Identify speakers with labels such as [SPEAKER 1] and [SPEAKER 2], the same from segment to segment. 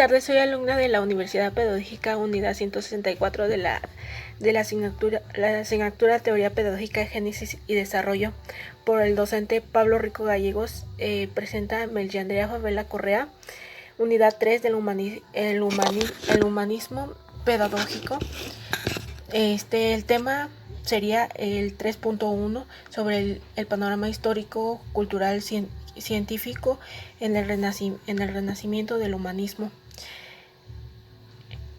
[SPEAKER 1] tardes, soy alumna de la Universidad Pedagógica Unidad 164 de la asignatura Teoría Pedagógica, Génesis y Desarrollo por el docente Pablo Rico Gallegos. Presenta Melisandrea Favela Correa, Unidad 3 del humanismo pedagógico. El tema sería el 3.1 sobre el panorama histórico, cultural, científico en el renacimiento del humanismo.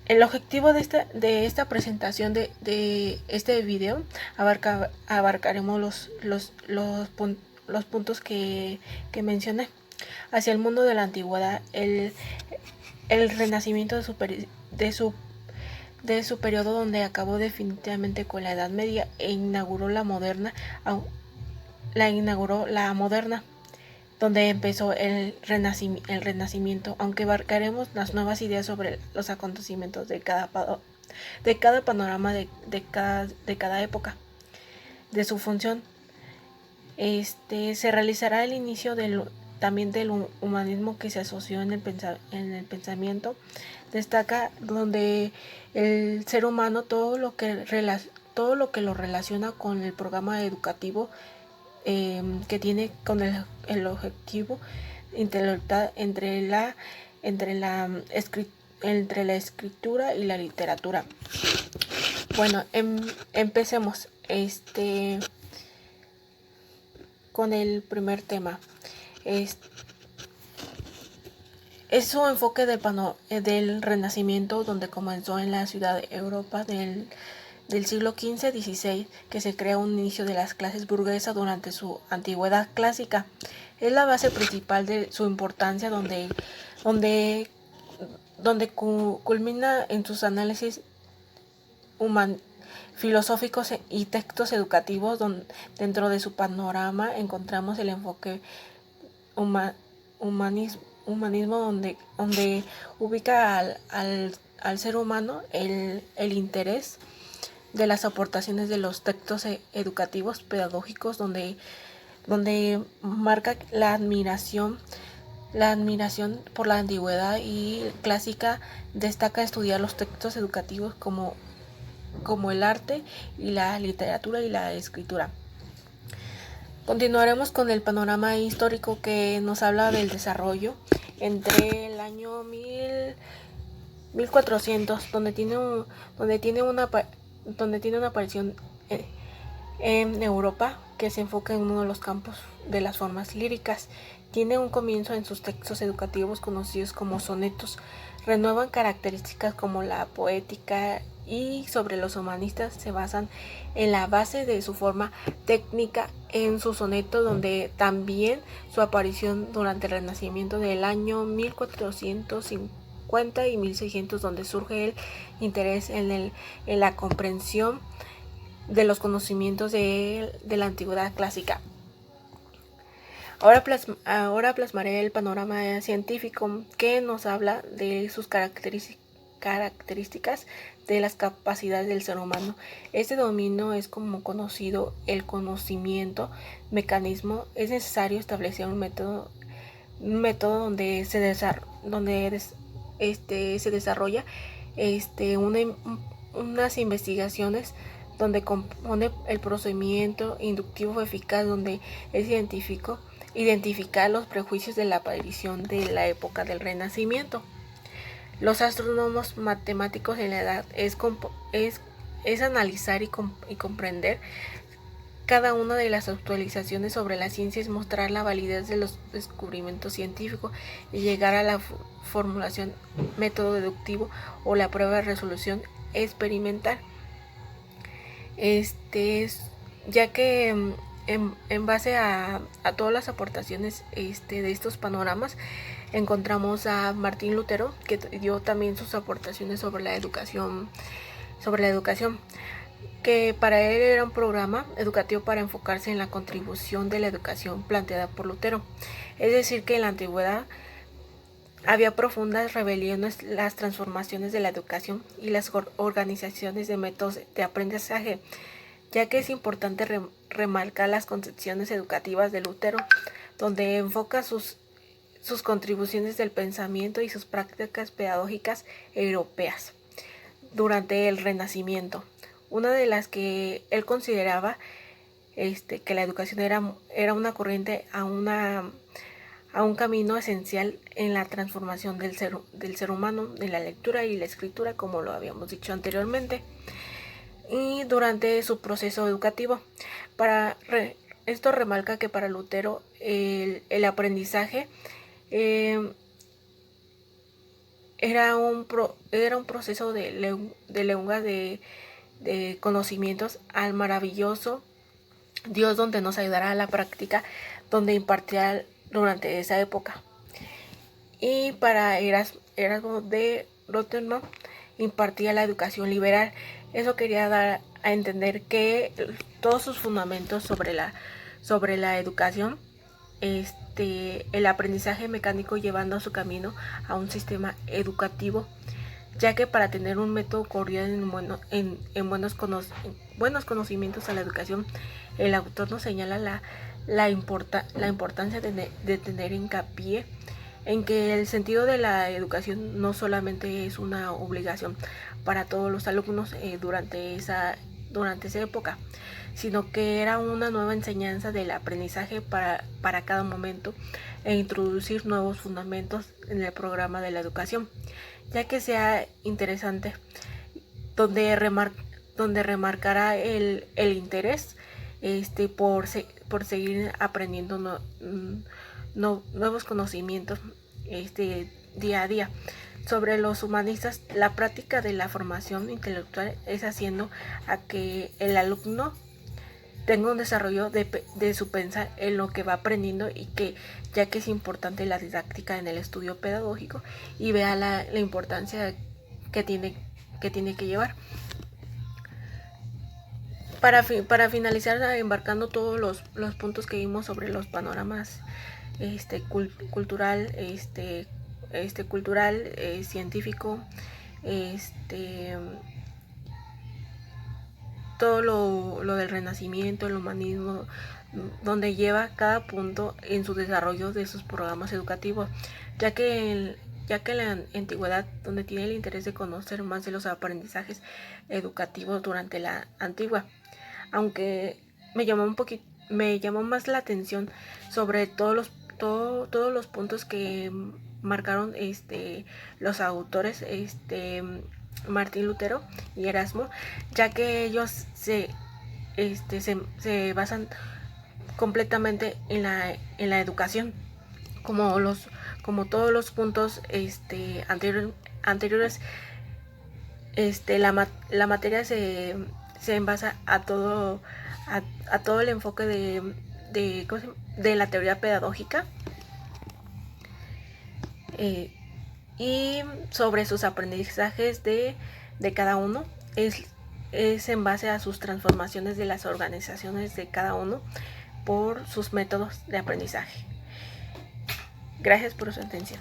[SPEAKER 1] El objetivo de esta presentación de este video abarcaremos los puntos que mencioné. Hacia el mundo de la antigüedad, el renacimiento de su periodo, donde acabó definitivamente con la Edad Media e inauguró la moderna, donde empezó el renacimiento, aunque abarcaremos las nuevas ideas sobre los acontecimientos de cada panorama de cada época, de su función. Se realizará el inicio también del humanismo, que se asoció en el pensamiento. Destaca donde el ser humano, todo lo que lo relaciona con el programa educativo, que tiene con el objetivo intelectual entre la escritura y la literatura. Bueno, empecemos con el primer tema. Es su enfoque del Renacimiento, donde comenzó en la ciudad de Europa del siglo XV-XVI, que se crea un inicio de las clases burguesas durante su antigüedad clásica. Es la base principal de su importancia, donde culmina en sus análisis filosóficos y textos educativos. Dentro de su panorama encontramos el enfoque humanismo, donde ubica al ser humano el interés de las aportaciones de los textos educativos pedagógicos, donde marca la admiración por la antigüedad y clásica. Destaca estudiar los textos educativos como el arte y la literatura y la escritura. Continuaremos con el panorama histórico, que nos habla del desarrollo entre el año 1400, donde tiene una aparición en Europa, que se enfoca en uno de los campos de las formas líricas. Tiene un comienzo en sus textos educativos conocidos como sonetos. Renuevan características como la poética, y sobre los humanistas se basan en la base de su forma técnica en su soneto, donde también su aparición durante el Renacimiento del año 1450 y 1600, donde surge el interés en la comprensión de los conocimientos de la antigüedad clásica. Ahora plasmaré el panorama científico, que nos habla de sus características de las capacidades del ser humano. Este dominio es como conocido el conocimiento mecanismo. Es necesario establecer un método donde se desarrolla unas investigaciones, donde compone el procedimiento inductivo eficaz, donde es identificar los prejuicios de la aparición de la época del Renacimiento. Los astrónomos matemáticos en la edad es analizar y comprender cada una de las actualizaciones sobre la ciencia, es mostrar la validez de los descubrimientos científicos y llegar a la formulación método deductivo o la prueba de resolución experimental. Ya que en base a todas las aportaciones de estos panoramas, encontramos a Martín Lutero, que dio también sus aportaciones sobre la educación, que para él era un programa educativo para enfocarse en la contribución de la educación planteada por Lutero. Es decir, que en la antigüedad había profundas rebeliones, las transformaciones de la educación y las organizaciones de métodos de aprendizaje, ya que es importante remarcar las concepciones educativas de Lutero, donde enfoca sus sus contribuciones del pensamiento y sus prácticas pedagógicas europeas durante el Renacimiento. Una de las que él consideraba que la educación era una corriente a un camino esencial en la transformación del ser humano, en la lectura y la escritura, como lo habíamos dicho anteriormente, y durante su proceso educativo. Esto remarca que para Lutero el aprendizaje era un proceso de lengua de conocimientos al maravilloso Dios, donde nos ayudará a la práctica, donde impartía durante esa época. Y para Erasmo de Rotterdam impartía la educación liberal. Eso quería dar a entender que todos sus fundamentos sobre la educación, el aprendizaje mecánico llevando a su camino a un sistema educativo, ya que para tener un método cordial en buenos conocimientos a la educación, el autor nos señala la importancia de tener hincapié en que el sentido de la educación no solamente es una obligación para todos los alumnos durante esa época, sino que era una nueva enseñanza del aprendizaje para cada momento e introducir nuevos fundamentos en el programa de la educación, ya que sea interesante, donde remarcará el interés por seguir aprendiendo nuevos conocimientos día a día. Sobre los humanistas, la práctica de la formación intelectual es haciendo a que el alumno tenga un desarrollo de su pensar en lo que va aprendiendo, y ya que es importante la didáctica en el estudio pedagógico, y vea la importancia que tiene que llevar. Para finalizar, embarcando todos los puntos que vimos sobre los panoramas cultural, científico, todo lo del Renacimiento, el humanismo, donde lleva cada punto en su desarrollo de sus programas educativos, ya que en la antigüedad, donde tiene el interés de conocer más de los aprendizajes educativos durante la antigua, aunque me llamó más la atención sobre todos los puntos que marcaron los autores Martín Lutero y Erasmo, ya que ellos se basan completamente en la educación, como todos los puntos anteriores. La materia se envasa a todo el enfoque de la teoría pedagógica, y sobre sus aprendizajes de cada uno es en base a sus transformaciones de las organizaciones de cada uno por sus métodos de aprendizaje. Gracias por su atención.